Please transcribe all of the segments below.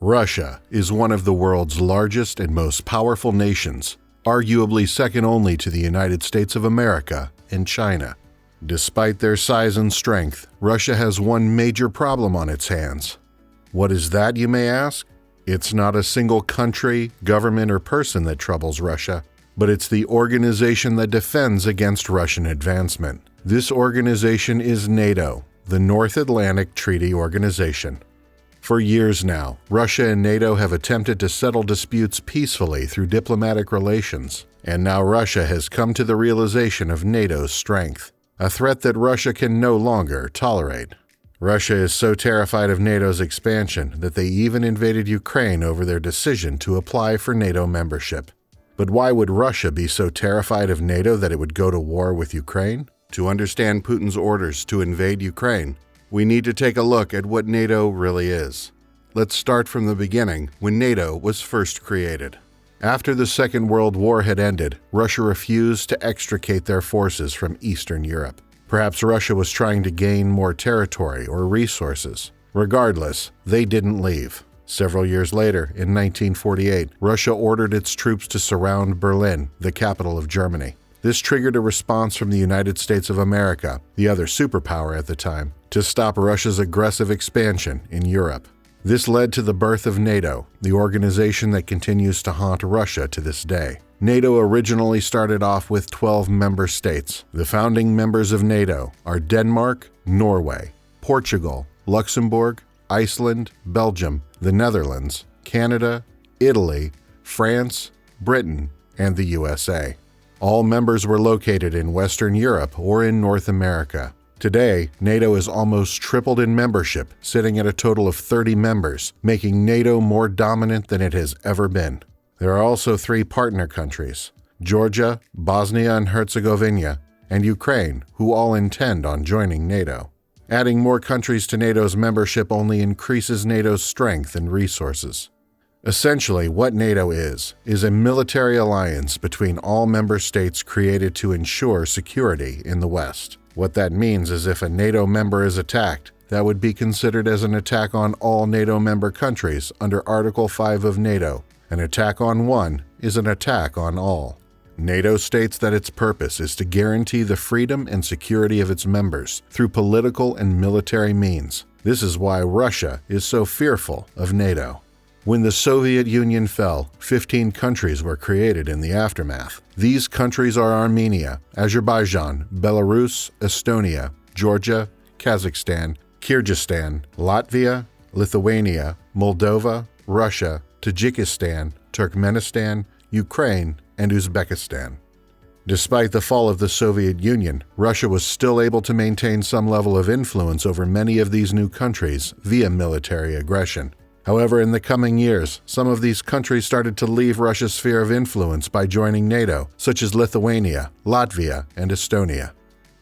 Russia is one of the world's largest and most powerful nations, arguably second only to the United States of America and China. Despite their size and strength, Russia has one major problem on its hands. What is that, you may ask? It's not a single country, government, or person that troubles Russia, but it's the organization that defends against Russian advancement. This organization is NATO, the North Atlantic Treaty Organization. For years now, Russia and NATO have attempted to settle disputes peacefully through diplomatic relations, and now Russia has come to the realization of NATO's strength, a threat that Russia can no longer tolerate. Russia is so terrified of NATO's expansion that they even invaded Ukraine over their decision to apply for NATO membership. But why would Russia be so terrified of NATO that it would go to war with Ukraine? To understand Putin's orders to invade Ukraine, we need to take a look at what NATO really is. Let's start from the beginning, when NATO was first created. After the Second World War had ended, Russia refused to extricate their forces from Eastern Europe. Perhaps Russia was trying to gain more territory or resources. Regardless, they didn't leave. Several years later, in 1948, Russia ordered its troops to surround Berlin, the capital of Germany. This triggered a response from the United States of America, the other superpower at the time, to stop Russia's aggressive expansion in Europe. This led to the birth of NATO, the organization that continues to haunt Russia to this day. NATO originally started off with 12 member states. The founding members of NATO are Denmark, Norway, Portugal, Luxembourg, Iceland, Belgium, the Netherlands, Canada, Italy, France, Britain, and the USA. All members were located in Western Europe or in North America. Today, NATO has almost tripled in membership, sitting at a total of 30 members, making NATO more dominant than it has ever been. There are also 3 partner countries, Georgia, Bosnia and Herzegovina, and Ukraine, who all intend on joining NATO. Adding more countries to NATO's membership only increases NATO's strength and resources. Essentially, what NATO is a military alliance between all member states created to ensure security in the West. What that means is if a NATO member is attacked, that would be considered as an attack on all NATO member countries under Article 5 of NATO. An attack on one is an attack on all. NATO states that its purpose is to guarantee the freedom and security of its members through political and military means. This is why Russia is so fearful of NATO. When the Soviet Union fell, 15 countries were created in the aftermath. These countries are Armenia, Azerbaijan, Belarus, Estonia, Georgia, Kazakhstan, Kyrgyzstan, Latvia, Lithuania, Moldova, Russia, Tajikistan, Turkmenistan, Ukraine, and Uzbekistan. Despite the fall of the Soviet Union, Russia was still able to maintain some level of influence over many of these new countries via military aggression. However, in the coming years, some of these countries started to leave Russia's sphere of influence by joining NATO, such as Lithuania, Latvia, and Estonia.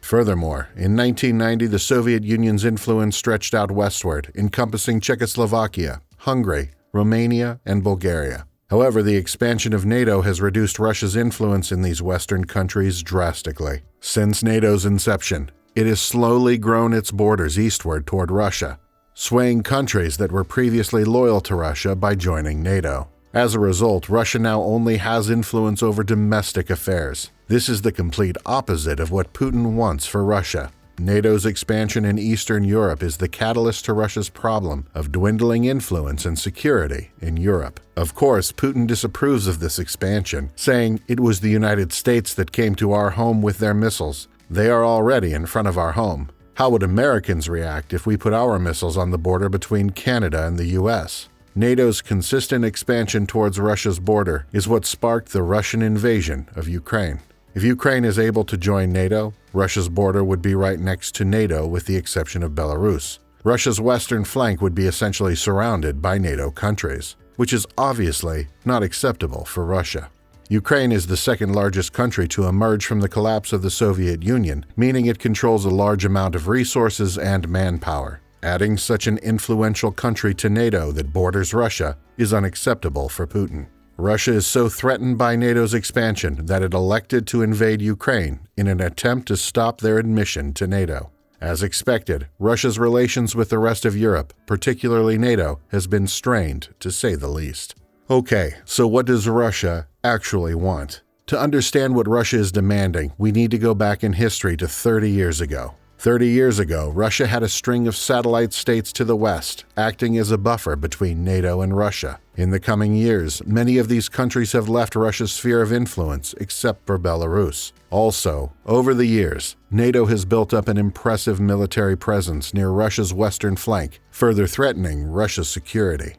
Furthermore, in 1990, the Soviet Union's influence stretched out westward, encompassing Czechoslovakia, Hungary, Romania, and Bulgaria. However, the expansion of NATO has reduced Russia's influence in these Western countries drastically. Since NATO's inception, it has slowly grown its borders eastward toward Russia, swaying countries that were previously loyal to Russia by joining NATO. As a result, Russia now only has influence over domestic affairs. This is the complete opposite of what Putin wants for Russia. NATO's expansion in Eastern Europe is the catalyst to Russia's problem of dwindling influence and security in Europe. Of course, Putin disapproves of this expansion, saying it was the United States that came to our home with their missiles. They are already in front of our home. How would Americans react if we put our missiles on the border between Canada and the US? NATO's consistent expansion towards Russia's border is what sparked the Russian invasion of Ukraine. If Ukraine is able to join NATO, Russia's border would be right next to NATO with the exception of Belarus. Russia's western flank would be essentially surrounded by NATO countries, which is obviously not acceptable for Russia. Ukraine is the second largest country to emerge from the collapse of the Soviet Union, meaning it controls a large amount of resources and manpower. Adding such an influential country to NATO that borders Russia is unacceptable for Putin. Russia is so threatened by NATO's expansion that it elected to invade Ukraine in an attempt to stop their admission to NATO. As expected, Russia's relations with the rest of Europe, particularly NATO, has been strained, to say the least. Okay, so what does Russia actually want? To understand what Russia is demanding, we need to go back in history to 30 years ago. 30 years ago, Russia had a string of satellite states to the west, acting as a buffer between NATO and Russia. In the coming years, many of these countries have left Russia's sphere of influence, except for Belarus. Also, over the years, NATO has built up an impressive military presence near Russia's western flank, further threatening Russia's security.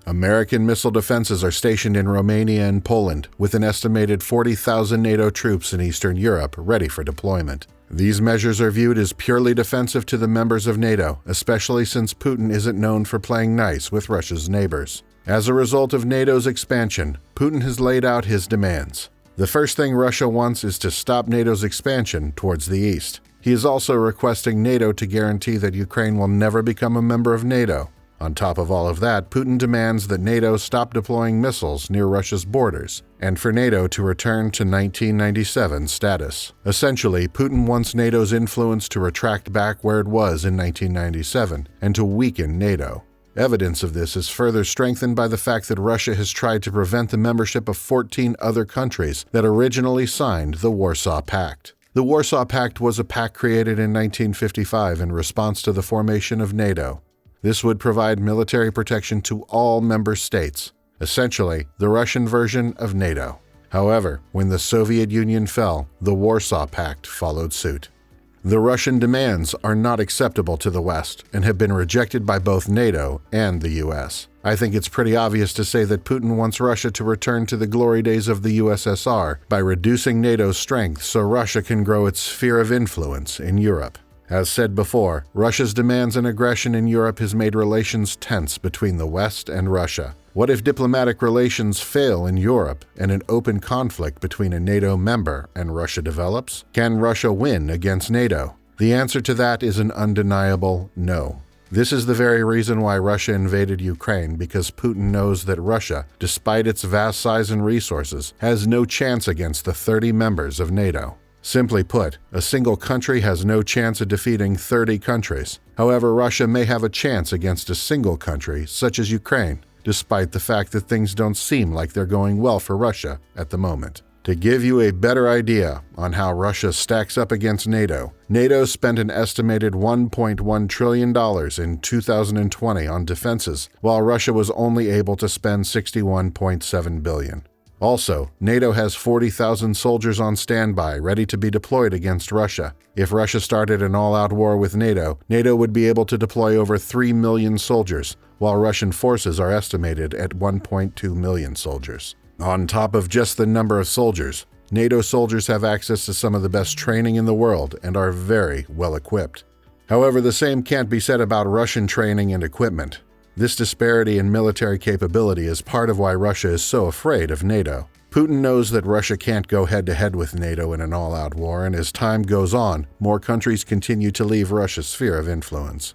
American missile defenses are stationed in Romania and Poland, with an estimated 40,000 NATO troops in Eastern Europe ready for deployment. These measures are viewed as purely defensive to the members of NATO, especially since Putin isn't known for playing nice with Russia's neighbors. As a result of NATO's expansion, Putin has laid out his demands. The first thing Russia wants is to stop NATO's expansion towards the east. He is also requesting NATO to guarantee that Ukraine will never become a member of NATO. On top of all of that, Putin demands that NATO stop deploying missiles near Russia's borders, and for NATO to return to 1997 status. Essentially, Putin wants NATO's influence to retract back where it was in 1997, and to weaken NATO. Evidence of this is further strengthened by the fact that Russia has tried to prevent the membership of 14 other countries that originally signed the Warsaw Pact. The Warsaw Pact was a pact created in 1955 in response to the formation of NATO. This would provide military protection to all member states, essentially the Russian version of NATO. However, when the Soviet Union fell, the Warsaw Pact followed suit. The Russian demands are not acceptable to the West and have been rejected by both NATO and the US. I think it's pretty obvious to say that Putin wants Russia to return to the glory days of the USSR by reducing NATO's strength so Russia can grow its sphere of influence in Europe. As said before, Russia's demands and aggression in Europe has made relations tense between the West and Russia. What if diplomatic relations fail in Europe and an open conflict between a NATO member and Russia develops? Can Russia win against NATO? The answer to that is an undeniable no. This is the very reason why Russia invaded Ukraine, because Putin knows that Russia, despite its vast size and resources, has no chance against the 30 members of NATO. Simply put, a single country has no chance of defeating 30 countries. However, Russia may have a chance against a single country, such as Ukraine, despite the fact that things don't seem like they're going well for Russia at the moment. To give you a better idea on how Russia stacks up against NATO, NATO spent an estimated $1.1 trillion in 2020 on defenses, while Russia was only able to spend $61.7 billion. Also, NATO has 40,000 soldiers on standby, ready to be deployed against Russia. If Russia started an all-out war with NATO, NATO would be able to deploy over 3 million soldiers, while Russian forces are estimated at 1.2 million soldiers. On top of just the number of soldiers, NATO soldiers have access to some of the best training in the world and are very well equipped. However, the same can't be said about Russian training and equipment. This disparity in military capability is part of why Russia is so afraid of NATO. Putin knows that Russia can't go head-to-head with NATO in an all-out war, and as time goes on, more countries continue to leave Russia's sphere of influence.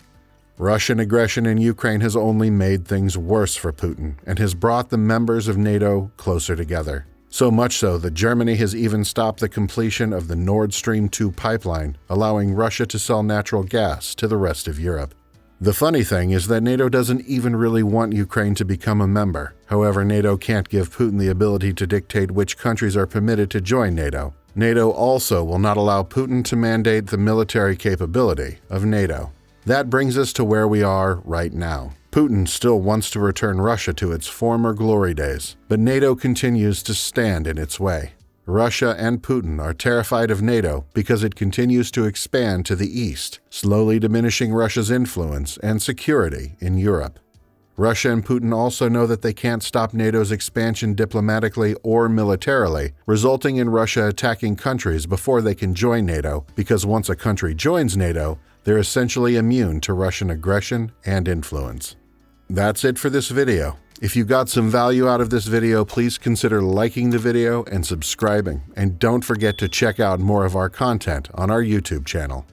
Russian aggression in Ukraine has only made things worse for Putin and has brought the members of NATO closer together. So much so that Germany has even stopped the completion of the Nord Stream 2 pipeline, allowing Russia to sell natural gas to the rest of Europe. The funny thing is that NATO doesn't even really want Ukraine to become a member. However, NATO can't give Putin the ability to dictate which countries are permitted to join NATO. NATO also will not allow Putin to mandate the military capability of NATO. That brings us to where we are right now. Putin still wants to return Russia to its former glory days, but NATO continues to stand in its way. Russia and Putin are terrified of NATO because it continues to expand to the east, slowly diminishing Russia's influence and security in Europe. Russia and Putin also know that they can't stop NATO's expansion diplomatically or militarily, resulting in Russia attacking countries before they can join NATO, because once a country joins NATO, they're essentially immune to Russian aggression and influence. That's it for this video. If you got some value out of this video, please consider liking the video and subscribing, and don't forget to check out more of our content on our YouTube channel.